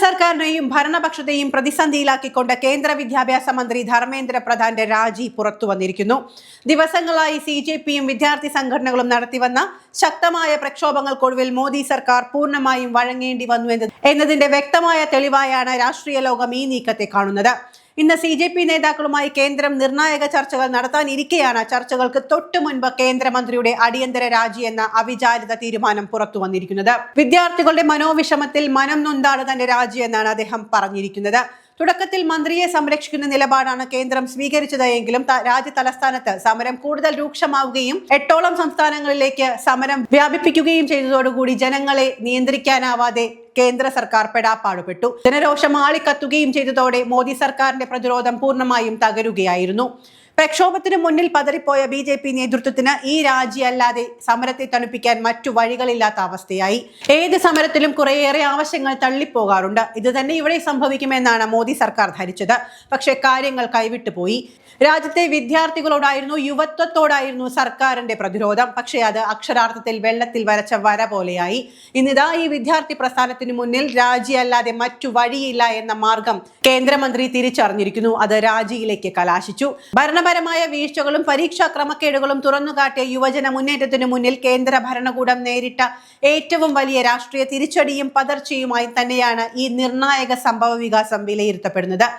സർക്കാരിനെയും ഭരണപക്ഷത്തെയും പ്രതിസന്ധിയിലാക്കിക്കൊണ്ട് കേന്ദ്ര വിദ്യാഭ്യാസ മന്ത്രി ധർമ്മേന്ദ്ര പ്രധാന്റെ രാജി പുറത്തു വന്നിരിക്കുന്നു. ദിവസങ്ങളായി CJPയും വിദ്യാർത്ഥി സംഘടനകളും നടത്തിവന്ന ശക്തമായ പ്രക്ഷോഭങ്ങൾക്കൊടുവിൽ മോദി സർക്കാർ പൂർണ്ണമായും വഴങ്ങേണ്ടി വന്നു എന്നതിന്റെ വ്യക്തമായ തെളിവായാണ് രാഷ്ട്രീയ ലോകം ഈ നീക്കത്തെ കാണുന്നത്. ഇന്ന് CJP നേതാക്കളുമായി കേന്ദ്രം നിർണായക ചർച്ചകൾ നടത്താനിരിക്കെയാണ് ചർച്ചകൾക്ക് തൊട്ടു മുൻപ് കേന്ദ്രമന്ത്രിയുടെ അടിയന്തര രാജി എന്ന അവിചാരിത തീരുമാനം പുറത്തു വന്നിരിക്കുന്നത്. വിദ്യാർത്ഥികളുടെ മനോവിഷമത്തിൽ മനം നൊന്താണ് തന്റെ രാജി എന്നാണ് അദ്ദേഹം പറഞ്ഞിരിക്കുന്നത്. തുടക്കത്തിൽ മന്ത്രിയെ സംരക്ഷിക്കുന്ന നിലപാടാണ് കേന്ദ്രം സ്വീകരിച്ചത് എങ്കിലും രാജ്യ തലസ്ഥാനത്ത് സമരം കൂടുതൽ രൂക്ഷമാവുകയും 8ഓളം സംസ്ഥാനങ്ങളിലേക്ക് സമരം വ്യാപിപ്പിക്കുകയും ചെയ്തതോടുകൂടി ജനങ്ങളെ നിയന്ത്രിക്കാനാവാതെ കേന്ദ്ര സർക്കാർ പെടാപ്പാടുപെട്ടു. ജനരോഷം ആളിക്കത്തുകയും ചെയ്തതോടെ മോദി സർക്കാരിന്റെ പ്രതിരോധം പൂർണ്ണമായും തകരുകയായിരുന്നു. പ്രക്ഷോഭത്തിന് മുന്നിൽ പതറിപ്പോയ BJP നേതൃത്വത്തിന് ഈ രാജി അല്ലാതെ സമരത്തെ തണുപ്പിക്കാൻ മറ്റു വഴികളില്ലാത്ത അവസ്ഥയായി. ഏത് സമരത്തിലും കുറേയേറെ ആവശ്യങ്ങൾ തള്ളിപ്പോകാറുണ്ട്. ഇത് തന്നെ ഇവിടെ സംഭവിക്കുമെന്നാണ് മോദി സർക്കാർ ധരിച്ചത്. പക്ഷേ കാര്യങ്ങൾ കൈവിട്ടുപോയി. രാജ്യത്തെ വിദ്യാർത്ഥികളോടായിരുന്നു, യുവത്വത്തോടായിരുന്നു സർക്കാരിന്റെ പ്രതിരോധം. പക്ഷേ അത് അക്ഷരാർത്ഥത്തിൽ വെള്ളത്തിൽ വരച്ച വര പോലെയായി. ഇന്നിതാ ഈ വിദ്യാർത്ഥി പ്രസ്ഥാനത്തിന് മുന്നിൽ രാജി അല്ലാതെ മറ്റു വഴിയില്ല എന്ന മാർഗം കേന്ദ്രമന്ത്രി തിരിച്ചറിഞ്ഞിരിക്കുന്നു. അത് രാജിയിലേക്ക് കലാശിച്ചു. ഭരണപരമായ വീഴ്ചകളും പരീക്ഷാ ക്രമക്കേടുകളും തുറന്നുകാട്ടിയ യുവജന മുന്നേറ്റത്തിനു മുന്നിൽ കേന്ദ്ര ഭരണകൂടം നേരിട്ട ഏറ്റവും വലിയ രാഷ്ട്രീയ തിരിച്ചടിയും പതർച്ചയുമായി തന്നെയാണ് ഈ നിർണായക സംഭവ വികാസം വിലയിരുത്തപ്പെടുന്നത്.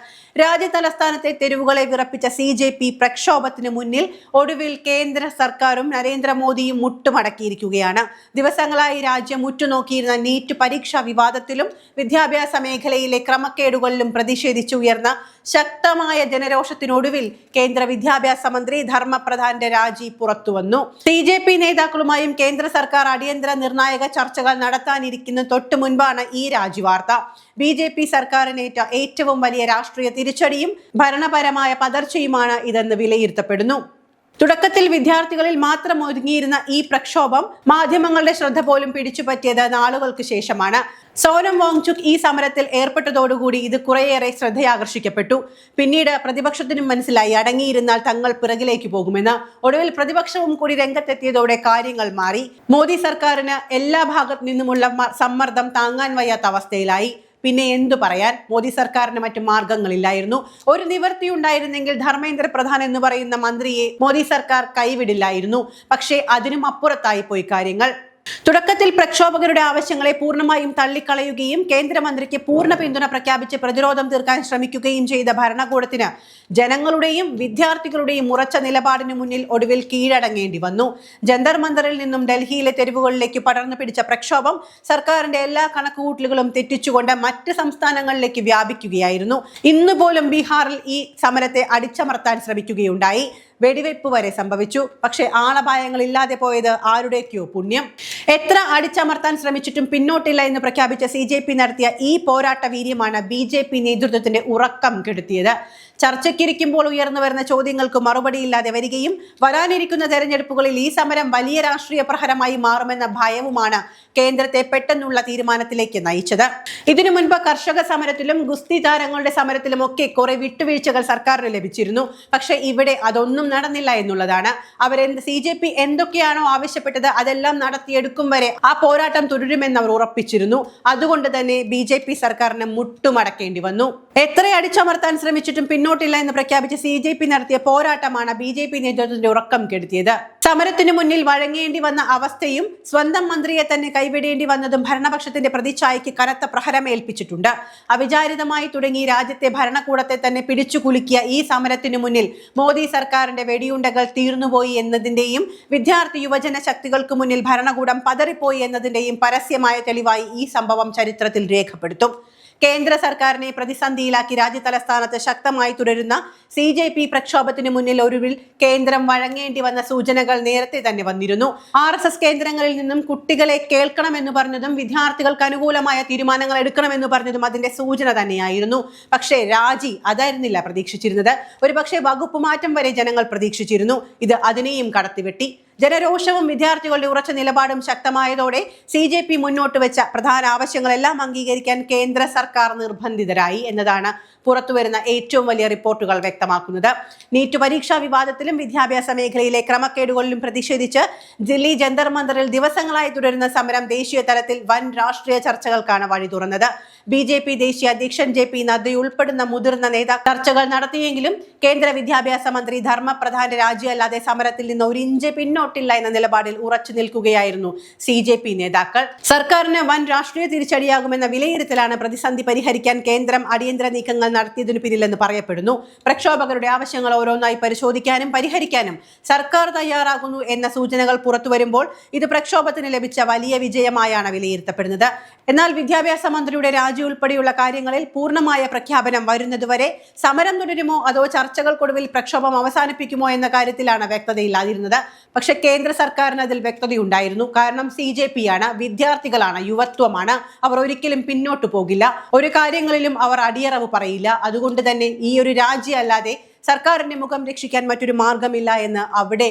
രാജ്യ തലസ്ഥാനത്തെ തെരുവുകളെ വിറപ്പിച്ച CJP പ്രക്ഷോഭത്തിന് മുന്നിൽ ഒടുവിൽ കേന്ദ്ര സർക്കാരും നരേന്ദ്രമോദിയും മുട്ടുമടക്കിയിരിക്കുകയാണ്. ദിവസങ്ങളായി രാജ്യം ഉറ്റുനോക്കിയിരുന്ന നീറ്റ് പരീക്ഷാ വിവാദത്തിലും വിദ്യാഭ്യാസ മേഖലയിലെ ക്രമക്കേടുകളിലും പ്രതിഷേധിച്ചുയർന്ന ശക്തമായ ജനരോഷത്തിനൊടുവിൽ കേന്ദ്ര വിദ്യാഭ്യാസ മന്ത്രി ധർമ്മപ്രധാന്റെ രാജി പുറത്തുവന്നു. CJP നേതാക്കളുമായും കേന്ദ്ര സർക്കാർ അടിയന്തര നിർണായക ചർച്ചകൾ നടത്താനിരിക്കുന്ന തൊട്ടു മുൻപാണ് ഈ രാജി വാർത്ത. BJP സർക്കാരിനേറ്റ ഏറ്റവും വലിയ രാഷ്ട്രീയ തിരിച്ചടിയും ഭരണപരമായ പതർച്ചയുമാണ് ഇതെന്ന് വിലയിരുത്തപ്പെടുന്നു. തുടക്കത്തിൽ വിദ്യാർത്ഥികളിൽ മാത്രം ഒതുങ്ങിയിരുന്ന ഈ പ്രക്ഷോഭം മാധ്യമങ്ങളുടെ ശ്രദ്ധ പോലും പിടിച്ചുപറ്റിയത് നാളുകൾക്ക് ശേഷമാണ്. സോനം വാങ്ചുക് ഈ സമരത്തിൽ ഏർപ്പെട്ടതോടുകൂടി ഇത് കുറേയേറെ ശ്രദ്ധയാകർഷിക്കപ്പെട്ടു. പിന്നീട് പ്രതിപക്ഷത്തിനും മനസ്സിലായി അടങ്ങിയിരുന്നാൽ തങ്ങൾ പിറകിലേക്ക് പോകുമെന്ന്. ഒടുവിൽ പ്രതിപക്ഷവും കൂടി രംഗത്തെത്തിയതോടെ കാര്യങ്ങൾ മാറി. മോദി സർക്കാരിന് എല്ലാ ഭാഗത്തു നിന്നുമുള്ള സമ്മർദ്ദം താങ്ങാൻ വയ്യാത്ത അവസ്ഥയിലായി. പിന്നെ എന്തു പറയാൻ, മോദി സർക്കാരിന് മറ്റു മാർഗങ്ങളില്ലായിരുന്നു. ഒരു നിവൃത്തി ഉണ്ടായിരുന്നെങ്കിൽ ധർമ്മേന്ദ്ര പ്രധാൻ എന്ന് പറയുന്ന മന്ത്രിയെ മോദി സർക്കാർ കൈവിടില്ലായിരുന്നു. പക്ഷേ അതിനും അപ്പുറത്തായി പോയി കാര്യങ്ങൾ. തുടക്കത്തിൽ പ്രക്ഷോഭകരുടെ ആവശ്യങ്ങളെ പൂർണ്ണമായും തള്ളിക്കളയുകയും കേന്ദ്രമന്ത്രിക്ക് പൂർണ്ണ പിന്തുണ പ്രഖ്യാപിച്ച് പ്രതിരോധം തീർക്കാൻ ശ്രമിക്കുകയും ചെയ്ത ഭരണകൂടത്തിന് ജനങ്ങളുടെയും വിദ്യാർത്ഥികളുടെയും ഉറച്ച നിലപാടിന് മുന്നിൽ ഒടുവിൽ കീഴടങ്ങേണ്ടി വന്നു. ജന്തർ മന്ദറിൽ നിന്നും ഡൽഹിയിലെ തെരുവുകളിലേക്ക് പടർന്നു പിടിച്ച പ്രക്ഷോഭം സർക്കാരിന്റെ എല്ലാ കണക്കുകൂട്ടലുകളും തെറ്റിച്ചുകൊണ്ട് മറ്റ് സംസ്ഥാനങ്ങളിലേക്ക് വ്യാപിക്കുകയായിരുന്നു. ഇന്നുപോലും ബീഹാറിൽ ഈ സമരത്തെ അടിച്ചമർത്താൻ ശ്രമിക്കുകയുണ്ടായി. വെടിവെപ്പ് വരെ സംഭവിച്ചു. പക്ഷേ ആളപായങ്ങളില്ലാതെ പോയത് ആരുടേക്കോ പുണ്യം. എത്ര അടിച്ചമർത്താൻ ശ്രമിച്ചിട്ടും പിന്നോട്ടില്ല എന്ന് പ്രഖ്യാപിച്ച CJP നടത്തിയ ഈ പോരാട്ട വീര്യമാണ് BJP നേതൃത്വത്തിന്റെ ഉറക്കം കെടുത്തിയത്. ചർച്ചയ്ക്കിരിക്കുമ്പോൾ ഉയർന്നു വരുന്ന ചോദ്യങ്ങൾക്ക് മറുപടിയില്ലാതെ വരികയും വരാനിരിക്കുന്ന തെരഞ്ഞെടുപ്പുകളിൽ ഈ സമരം വലിയ രാഷ്ട്രീയ പ്രഹരമായി മാറുമെന്ന ഭയവുമാണ് കേന്ദ്രത്തെ പെട്ടെന്നുള്ള തീരുമാനത്തിലേക്ക് നയിച്ചത്. ഇതിനു മുൻപ് കർഷക സമരത്തിലും ഗുസ്തി താരങ്ങളുടെ സമരത്തിലും ഒക്കെ കുറെ വിട്ടുവീഴ്ചകൾ സർക്കാരിന് ലഭിച്ചിരുന്നു. പക്ഷെ ഇവിടെ അതൊന്നും നടന്നില്ല എന്നുള്ളതാണ്. CJP എന്തൊക്കെയാണോ ആവശ്യപ്പെട്ടത് അതെല്ലാം നടത്തിയെടുക്കും വരെ ആ പോരാട്ടം തുടരുമെന്ന് അവർ ഉറപ്പിച്ചിരുന്നു. അതുകൊണ്ട് തന്നെ BJP സർക്കാരിന് മുട്ടുമടക്കേണ്ടി വന്നു. എത്ര അടിച്ചമർത്താൻ ശ്രമിച്ചിട്ടും പിന്നോട്ടില്ല എന്ന് പ്രഖ്യാപിച്ച CJP നടത്തിയ പോരാട്ടമാണ് BJP നേതൃത്വത്തിന്റെ ഉറക്കം കെടുത്തിയത്. സമരത്തിനു മുന്നിൽ വഴങ്ങേണ്ടി വന്ന അവസ്ഥയും സ്വന്തം മന്ത്രിയെ തന്നെ കൈവിടേണ്ടി വന്നതും ഭരണപക്ഷത്തിന്റെ പ്രതിച്ഛായയ്ക്ക് കനത്ത പ്രഹരമേൽപ്പിച്ചിട്ടുണ്ട്. അവിചാരിതമായി തുടങ്ങി രാജ്യത്തെ ഭരണകൂടത്തെ തന്നെ പിടിച്ചു കുലുക്കിയ ഈ സമരത്തിനു മുന്നിൽ മോദി സർക്കാരിന്റെ വെടിയുണ്ടകൾ തീർന്നുപോയി എന്നതിന്റെയും വിദ്യാർത്ഥി യുവജന ശക്തികൾക്ക് മുന്നിൽ ഭരണകൂടം പതറിപ്പോയി എന്നതിന്റെയും പരസ്യമായ തെളിവായി ഈ സംഭവം ചരിത്രത്തിൽ രേഖപ്പെടുത്തും. കേന്ദ്ര സർക്കാരിനെ പ്രതിസന്ധിയിലാക്കി രാജ്യ തലസ്ഥാനത്ത് ശക്തമായി തുടരുന്ന CJP പ്രക്ഷോഭത്തിന് മുന്നിൽ ഒടുവിൽ കേന്ദ്രം വഴങ്ങേണ്ടി വന്ന സൂചനകൾ നേരത്തെ തന്നെ വന്നിരുന്നു. RSS കേന്ദ്രങ്ങളിൽ നിന്നും കുട്ടികളെ കേൾക്കണമെന്ന് പറഞ്ഞതും വിദ്യാർത്ഥികൾക്ക് അനുകൂലമായ തീരുമാനങ്ങൾ എടുക്കണമെന്ന് പറഞ്ഞതും അതിന്റെ സൂചന തന്നെയായിരുന്നു. പക്ഷേ രാജി അതായിരുന്നില്ല പ്രതീക്ഷിച്ചിരുന്നത്. ഒരുപക്ഷെ വകുപ്പ് മാറ്റം വരെ ജനങ്ങൾ പ്രതീക്ഷിച്ചിരുന്നു. ഇത് അതിനെയും കടത്തിവെട്ടി. ജനരോഷവും വിദ്യാർത്ഥികളുടെ ഉറച്ച നിലപാടും ശക്തമായതോടെ CJP മുന്നോട്ട് വെച്ച പ്രധാന ആവശ്യങ്ങളെല്ലാം അംഗീകരിക്കാൻ കേന്ദ്ര സർക്കാർ നിർബന്ധിതരായി എന്നതാണ് പുറത്തുവരുന്ന ഏറ്റവും വലിയ റിപ്പോർട്ടുകൾ വ്യക്തമാക്കുന്നത്. നീറ്റ് പരീക്ഷാ വിവാദത്തിലും വിദ്യാഭ്യാസ മേഖലയിലെ ക്രമക്കേടുകളിലും പ്രതിഷേധിച്ച് ദില്ലി ജന്തർ മന്ദറിൽ ദിവസങ്ങളായി തുടരുന്ന സമരം ദേശീയ തലത്തിൽ വൻ രാഷ്ട്രീയ ചർച്ചകൾക്കാണ് വഴി തുറന്നത്. BJP ദേശീയ അധ്യക്ഷൻ JP നദ്ദ ഉൾപ്പെടുന്ന മുതിർന്ന നേതാക്കൾ ചർച്ചകൾ നടത്തിയെങ്കിലും കേന്ദ്ര വിദ്യാഭ്യാസ മന്ത്രി ധർമ്മപ്രധാന്റെ രാജിയല്ലാതെ സമരത്തിൽ നിന്ന് ഒരു ഇഞ്ച് പിന്നോട്ടില്ല എന്ന നിലപാടിൽ ഉറച്ചു നിൽക്കുകയായിരുന്നു CJP നേതാക്കൾ. സർക്കാരിന് വൻ രാഷ്ട്രീയ തിരിച്ചടിയാകുമെന്ന വിലയിരുത്തലാണ് പ്രതിസന്ധി പരിഹരിക്കാൻ കേന്ദ്രം അടിയന്തര നീക്കങ്ങൾ നടത്തിയതിനു പിന്നിലെന്ന് പറയപ്പെടുന്നു. പ്രക്ഷോഭകരുടെ ആവശ്യങ്ങൾ ഓരോന്നായി പരിശോധിക്കാനും പരിഹരിക്കാനും സർക്കാർ തയ്യാറാകുന്നു എന്ന സൂചനകൾ പുറത്തുവരുമ്പോൾ ഇത് പ്രക്ഷോഭത്തിന് ലഭിച്ച വലിയ വിജയമായാണ് വിലയിരുത്തപ്പെടുന്നത്. എന്നാൽ വിദ്യാഭ്യാസ മന്ത്രിയുടെ രാജി ഉൾപ്പെടെയുള്ള കാര്യങ്ങളിൽ പൂർണ്ണമായ പ്രഖ്യാപനം വരുന്നതുവരെ സമരം തുടരുമോ അതോ ചർച്ചകൾക്കൊടുവിൽ പ്രക്ഷോഭം അവസാനിപ്പിക്കുമോ എന്ന കാര്യത്തിലാണ് വ്യക്തതയില്ലാതിരുന്നത്. പക്ഷെ കേന്ദ്ര സർക്കാരിന് അതിൽ വ്യക്തതയുണ്ടായിരുന്നു. കാരണം CJP ആണ്, വിദ്യാർത്ഥികളാണ്, യുവത്വമാണ്. അവർ ഒരിക്കലും പിന്നോട്ടു പോകില്ല. ഒരു കാര്യങ്ങളിലും അവർ അടിയറവ് പറയില്ല. അതുകൊണ്ട് തന്നെ ഈ ഒരു രാജി അല്ലാതെ സർക്കാരിന്റെ മുഖം രക്ഷിക്കാൻ മറ്റൊരു മാർഗമില്ല എന്ന് അവിടെ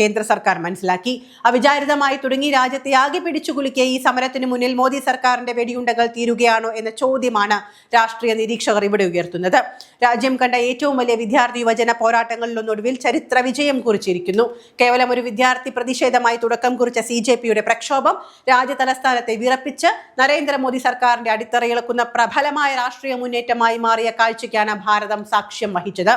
കേന്ദ്ര സർക്കാർ മനസ്സിലാക്കി. അവിചാരിതമായി തുടങ്ങി രാജ്യത്തെ ആകെ പിടിച്ചുകുലുക്കിയ ഈ സമരത്തിന് മുന്നിൽ മോദി സർക്കാരിന്റെ വെടിയുണ്ടകൾ തീരുകയാണോ എന്ന ചോദ്യമാണ് രാഷ്ട്രീയ നിരീക്ഷകർ ഇവിടെ ഉയർത്തുന്നത്. രാജ്യം കണ്ട ഏറ്റവും വലിയ വിദ്യാർത്ഥി യുവജന പോരാട്ടങ്ങളിലൊന്നൊടുവിൽ ചരിത്ര വിജയം കുറിച്ചിരിക്കുന്നു. കേവലം ഒരു വിദ്യാർത്ഥി പ്രതിഷേധമായി തുടക്കം കുറിച്ച CJPയുടെ പ്രക്ഷോഭം രാജ്യ തലസ്ഥാനത്തെ വിറപ്പിച്ച് നരേന്ദ്രമോദി സർക്കാരിന്റെ അടിത്തറയിളക്കുന്ന പ്രബലമായ രാഷ്ട്രീയ മുന്നേറ്റമായി മാറിയ കാഴ്ചയ്ക്കാണ് ഭാരതം സാക്ഷ്യം വഹിച്ചത്.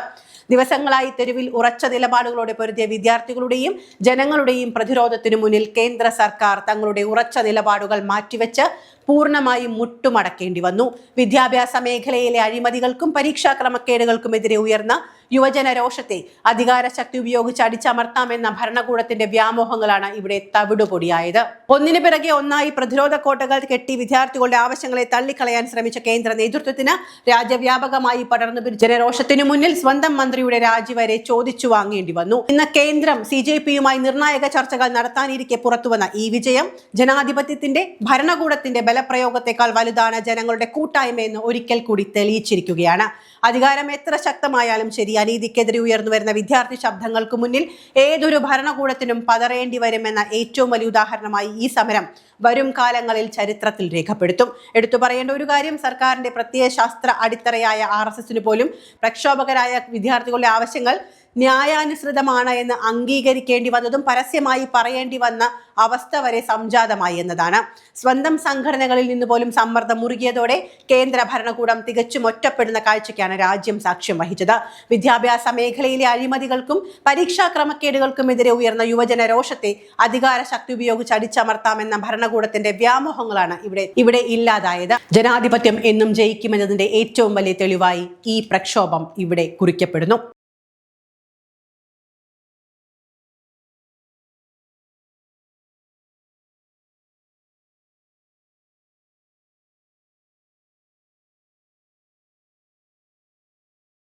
ദിവസങ്ങളായി തെരുവിൽ ഉറച്ച നിലപാടുകളോടെ പൊരുതിയ വിദ്യാർത്ഥികളുടെയും ജനങ്ങളുടെയും പ്രതിരോധത്തിനു മുന്നിൽ കേന്ദ്ര സർക്കാർ തങ്ങളുടെ ഉറച്ച നിലപാടുകൾ മാറ്റിവെച്ച് പൂർണ്ണമായും മുട്ടുമടക്കേണ്ടി വന്നു. വിദ്യാഭ്യാസ മേഖലയിലെ അഴിമതികൾക്കും പരീക്ഷാ ക്രമക്കേടുകൾക്കുമെതിരെ ഉയർന്ന യുവജന രോഷത്തെ അധികാര ശക്തി ഉപയോഗിച്ച് അടിച്ചമർത്താമെന്ന ഭരണകൂടത്തിന്റെ വ്യാമോഹങ്ങളാണ് ഇവിടെ തവിടുപൊടിയായത്. ഒന്നിനു പിറകെ ഒന്നായി പ്രതിരോധ കോട്ടകൾ കെട്ടി വിദ്യാർത്ഥികളുടെ ആവശ്യങ്ങളെ തള്ളിക്കളയാൻ ശ്രമിച്ച കേന്ദ്ര നേതൃത്വത്തിന് രാജ്യവ്യാപകമായി പടർന്നു പിടിച്ച ജനരോഷത്തിനു മുന്നിൽ സ്വന്തം മന്ത്രിയുടെ രാജി വരെ ചോദിച്ചു വാങ്ങേണ്ടി വന്നു. ഇന്ന് കേന്ദ്രം CJPയുമായി നിർണായക ചർച്ചകൾ നടത്താനിരിക്കെ പുറത്തുവന്ന ഈ വിജയം ജനാധിപത്യത്തിന്റെ ഭരണകൂടത്തിന്റെ ബലപ്രയോഗത്തെക്കാൾ വലുതാണ് ജനങ്ങളുടെ കൂട്ടായ്മയെന്ന് ഒരിക്കൽ കൂടി തെളിയിച്ചിരിക്കുകയാണ്. അധികാരം എത്ര ശക്തമായാലും ശരി, അനീതിക്കെതിരെ ഉയർന്നു വരുന്ന വിദ്യാർത്ഥി ശബ്ദങ്ങൾക്ക് മുന്നിൽ ഏതൊരു ഭരണകൂടത്തിനും പതറേണ്ടി വരുമെന്ന ഏറ്റവും വലിയ ഉദാഹരണമായി ഈ സമരം വരും കാലങ്ങളിൽ ചരിത്രത്തിൽ രേഖപ്പെടുത്തും. എടുത്തു പറയേണ്ട ഒരു കാര്യം, സർക്കാരിന്റെ പ്രത്യയശാസ്ത്ര അടിത്തറയായ RSSന് പോലും പ്രക്ഷോഭകരായ വിദ്യാർത്ഥികളുടെ ആവശ്യങ്ങൾ ന്യായാനുസൃതമാണ് എന്ന് അംഗീകരിക്കേണ്ടി വന്നതും പരസ്യമായി പറയേണ്ടി വന്ന അവസ്ഥ വരെ സംജാതമായി എന്നതാണ്. സ്വന്തം സംഘടനകളിൽ നിന്ന് പോലും സമ്മർദ്ദം മുറുകിയതോടെ കേന്ദ്ര ഭരണകൂടം തികച്ചും ഒറ്റപ്പെടുന്ന കാഴ്ചയ്ക്കാണ് രാജ്യം സാക്ഷ്യം വഹിച്ചത്. വിദ്യാഭ്യാസ മേഖലയിലെ അഴിമതികൾക്കും പരീക്ഷാ ക്രമക്കേടുകൾക്കുമെതിരെ ഉയർന്ന യുവജന രോഷത്തെ അധികാര ശക്തി ഉപയോഗിച്ച് അടിച്ചമർത്താമെന്ന ഭരണകൂടത്തിന്റെ വ്യാമോഹങ്ങളാണ് ഇവിടെ ഇല്ലാതായത്. ജനാധിപത്യം എന്നും ജയിക്കുമെന്നതിന്റെ ഏറ്റവും വലിയ തെളിവായി ഈ പ്രക്ഷോഭം ഇവിടെ കുറിക്കപ്പെടുന്നു.